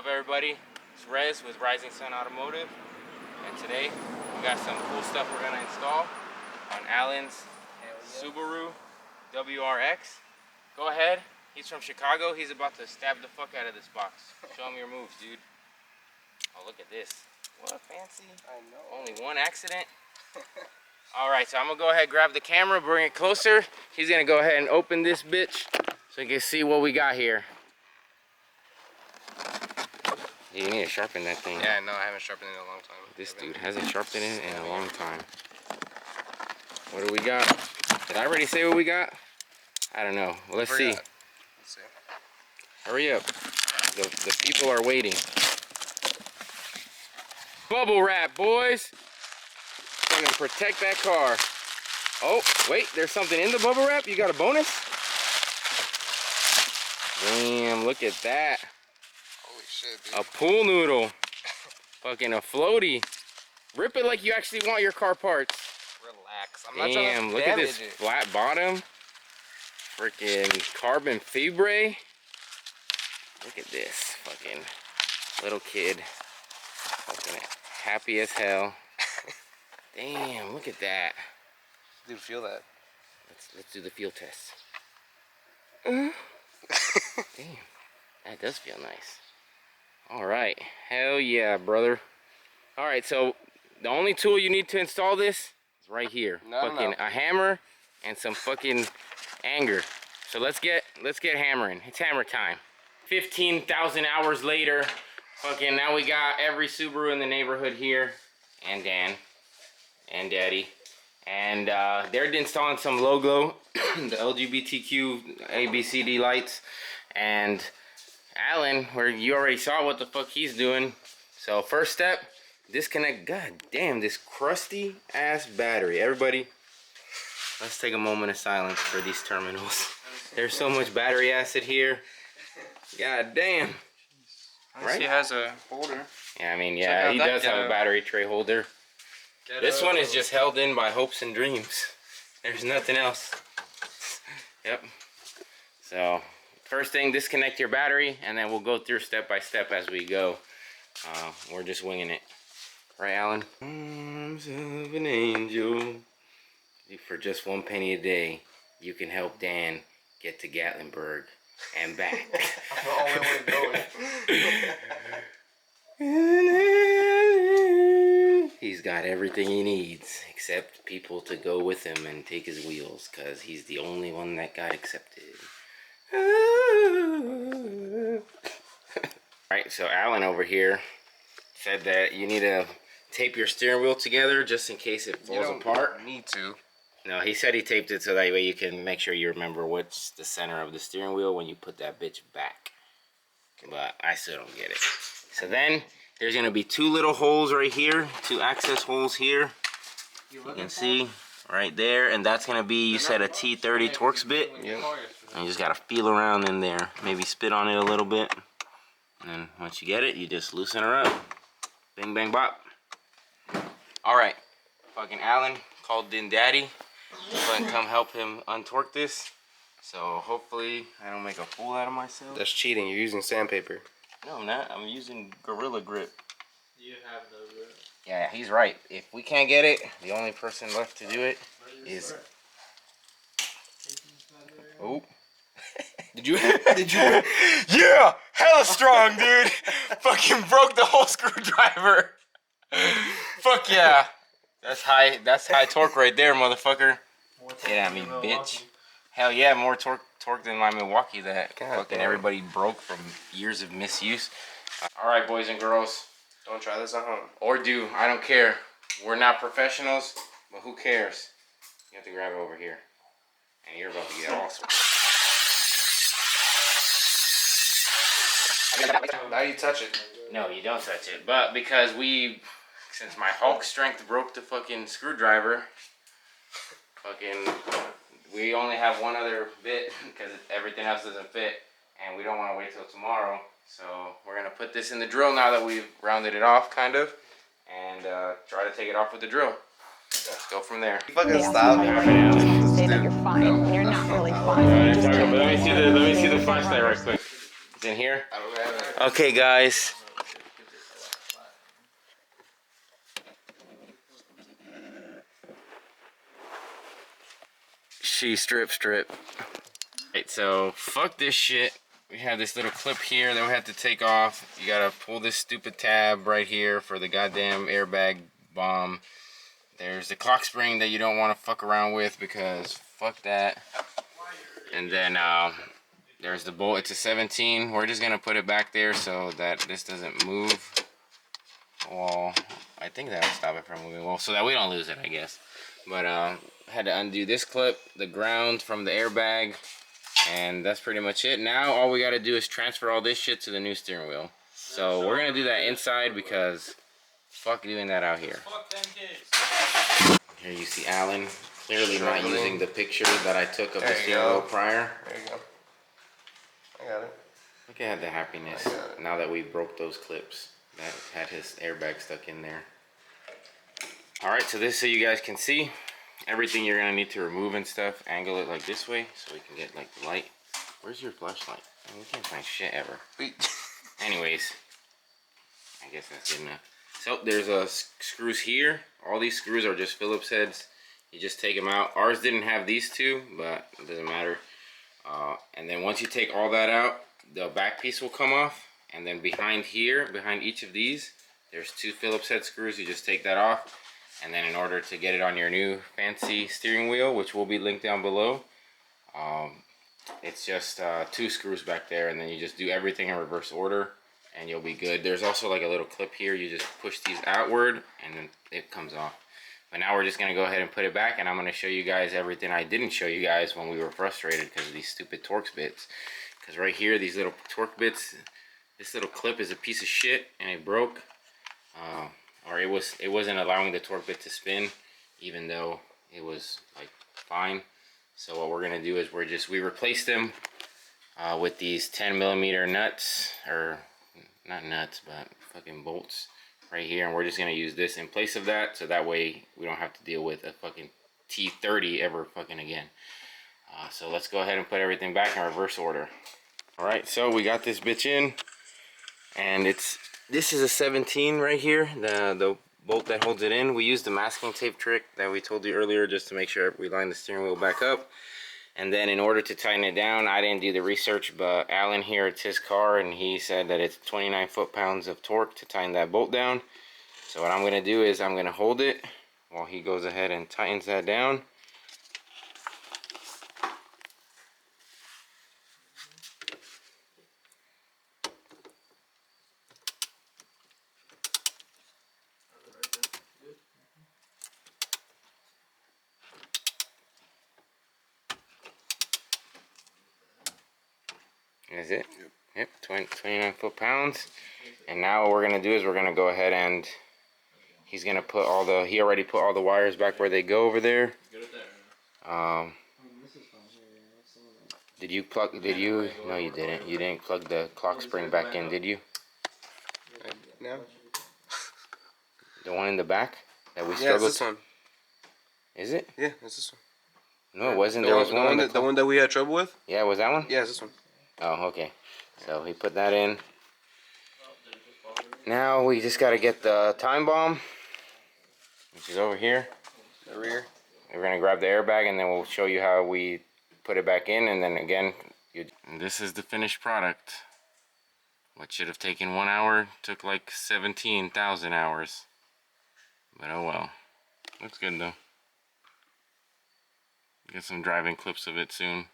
up, everybody? It's Rez with Rising Sun Automotive, and today we got some cool stuff we're gonna install on Alan's Subaru WRX. Go ahead. He's from Chicago. He's about to stab the fuck out of this box. Show him your moves, dude. Oh, look at this. What fancy? I know. Only one accident. All right, so I'm gonna go ahead, grab the camera, bring it closer. He's gonna go ahead and open this bitch so you can see what we got here. You need to sharpen that thing. Yeah, no, I haven't sharpened it in a long time. This dude hasn't sharpened it in a long time. What do we got? Did I already say what we got? I don't know. Well, let's see. Let's see. Hurry up. The people are waiting. Bubble wrap, boys. Gonna protect that car. Oh, wait, there's something in the bubble wrap? You got a bonus? Damn, look at that. Holy shit, dude. A pool noodle. Fucking a floaty. Rip it like you actually want your car parts. Relax. I'm not trying Damn, to look at this damage it. flat bottom. Freaking carbon fibre. Look at this fucking little kid. Fucking happy as hell. Damn, look at that. Dude, feel that. Let's do the feel test. Damn, that does feel nice. All right, hell yeah, brother. All right, so the only tool you need to install this is right here. Fucking a hammer and some fucking anger. So let's get hammering. It's hammer time. 15,000 hours later, fucking now we got every Subaru in the neighborhood here, and Dan, and Daddy, and they're installing some logo, the LGBTQ ABCD lights, and Alan, where you already saw what the fuck he's doing. So first step, disconnect. God damn, this crusty ass battery. Everybody, let's take a moment of silence for these terminals. There's so much battery acid here. God damn. Right? He has a holder. Yeah, I mean, yeah, he does have a battery tray holder. This one is just held in by hopes and dreams. There's nothing else. Yep. So, first thing, disconnect your battery, and then we'll go through step by step as we go. We're just winging it. Right, Alan? Arms of an angel. For just 1 penny a day, you can help Dan get to Gatlinburg and back. I'm the only one going. He's got everything he needs, except people to go with him and take his wheels, because he's the only one that got accepted. Alright, so Alan over here said that you need to tape your steering wheel together just in case it falls apart. You need to. No, he said he taped it so that way you can make sure you remember what's the center of the steering wheel when you put that bitch back. But I still don't get it. So then, there's going to be two little holes right here, two access holes here. You can see right there, and that's going to be, you said, a T30 Torx bit. Yep. And you just got to feel around in there, maybe spit on it a little bit. And then once you get it, you just loosen her up. Bing, bang, bop. Alright, fucking Alan called in Daddy to come help him untorque this. So hopefully I don't make a fool out of myself. That's cheating. You're using sandpaper. No, I'm not. I'm using Gorilla Grip. You have no grip. Yeah, he's right. If we can't get it, the only person left to do it is... Oh. Did you? Yeah! Hella strong, dude! Fucking broke the whole screwdriver. Fuck yeah. That's high torque right there, motherfucker. Get at me, bitch. Hell yeah, more torque than my Milwaukee that fucking everybody broke from years of misuse. Alright, boys and girls. Don't try this at home. Or do. I don't care. We're not professionals, but who cares? You have to grab it over here. And you're about to get awesome. Now you touch it. No, you don't touch it. But because since my Hulk strength broke the fucking screwdriver, we only have one other bit because everything else doesn't fit, and we don't want to wait till tomorrow. So we're gonna put this in the drill now that we've rounded it off, kind of, and try to take it off with the drill. Let's go from there. Fucking stop. Say that you're fine when you're not really fine. Let me see the flashlight right quick. It's in here? I don't have it. Okay, guys. She strip. Alright, so fuck this shit. We have this little clip here that we have to take off. You gotta pull this stupid tab right here for the goddamn airbag bomb. There's the clock spring that you don't want to fuck around with because fuck that. And then there's the bolt. It's a 17. We're just gonna put it back there so that this doesn't move. Well, I think that'll stop it from moving. Well, so that we don't lose it, I guess. But had to undo this clip, the ground from the airbag, and that's pretty much it. Now all we gotta do is transfer all this shit to the new steering wheel. So we're gonna do that inside because fuck doing that out here. Here you see Alan clearly not using the picture that I took of the steering wheel prior. There you go. I got it. Look at the happiness now that we broke those clips that had his airbag stuck in there. Alright, so this so you guys can see everything you're gonna need to remove and stuff. Angle it like this way so we can get like the light. Where's your flashlight? I mean, we can't find shit ever. Anyways, I guess that's good enough. So there's screws here. All these screws are just Phillips heads. You just take them out. Ours didn't have these two, but it doesn't matter. And then once you take all that out, the back piece will come off. And then behind here, behind each of these, there's two Phillips head screws. You just take that off. And then in order to get it on your new fancy steering wheel, which will be linked down below, it's just 2 screws back there. And then you just do everything in reverse order and you'll be good. There's also like a little clip here. You just push these outward and then it comes off. But now we're just gonna go ahead and put it back, and I'm gonna show you guys everything I didn't show you guys when we were frustrated because of these stupid Torx bits. Because right here, these little torque bits, this little clip is a piece of shit and it broke. Or it wasn't allowing the torque bit to spin, even though it was like fine. So what we're gonna do is we replaced them with these 10mm nuts, or not nuts, but fucking bolts right here, and we're just gonna use this in place of that, so that way we don't have to deal with a fucking T30 ever fucking again. So let's go ahead and put everything back in reverse order. All right, so we got this bitch in, and this is a 17 right here, the bolt that holds it in. We used the masking tape trick that we told you earlier just to make sure we line the steering wheel back up. And then in order to tighten it down, I didn't do the research, but Alan here, it's his car, and he said that it's 29 foot-pounds of torque to tighten that bolt down. So what I'm gonna do is I'm gonna hold it while he goes ahead and tightens that down. Is it? Yep, 29 foot-pounds. And now what we're gonna do is we're gonna go ahead and he's gonna put he already put all the wires back where they go over there. Did you no you didn't. You didn't plug the clock spring back in, did you? No. The one in the back that we struggled? Yeah, it's this one. Is it? Yeah, it's this one. No, it wasn't. There was one. The one that we had trouble with? Yeah, was that one? Yeah, it's this one. Oh, okay. So he put that in. Now we just gotta get the time bomb, which is over here. The rear. We're gonna grab the airbag and then we'll show you how we put it back in, and then again, and this is the finished product. What should have taken 1 hour took like 17,000 hours. But oh well. Looks good though. Get some driving clips of it soon.